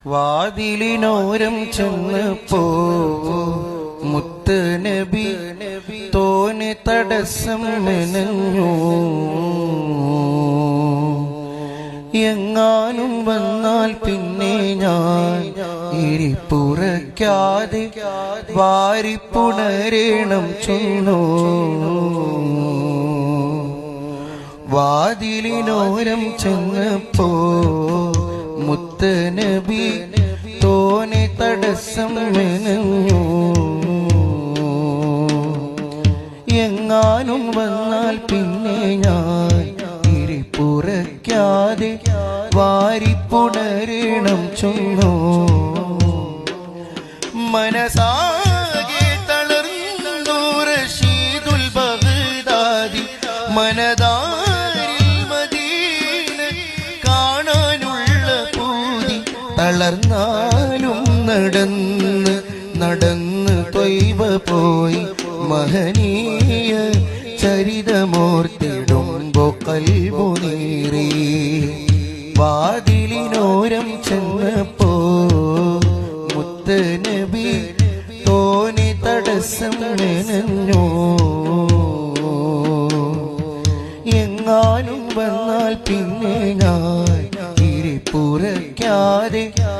വാതിലിനോരം ചെന്നപ്പോ മുത്ത് നബി തോനെ തടസ്സം മെനഞ്ഞു. എങ്ങാനും വന്നാൽ പിന്നെ ഞാൻ ഇരിപ്പുറയ്ക്കാതെ വാരിപ്പുണരേണം ചെന്നു. വാതിലിനോരം ചെന്നപ്പോ മുത്ത് നബി തോനെ തടസ്സം മെനഞ്ഞു. എങ്ങാനും വന്നാൽ പിന്നെ ഞാൻ ഇരിപ്പുറയ്ക്കാതെ വാരിപ്പുണരേണം ചൊന്നു. മനസാകെ തളർന്നു റഷീദുൽ ബഗ്ദാദി മനതാരിൽ മദീന കാണാനുള്ള പൂതി. തളർന്നാലും നടന്ന് നടന്ന് ത്വയ്ബ പോയി മഹനീയ ചരിതമോർത്തിടുമ്പോ കൽബു നീറി. വാതിലിനോരം ചെന്നപ്പോ മുത്ത് നബി തോനെ തടസ്സം മെനഞ്ഞു. എങ്ങാനും വന്നാൽ പിന്നെ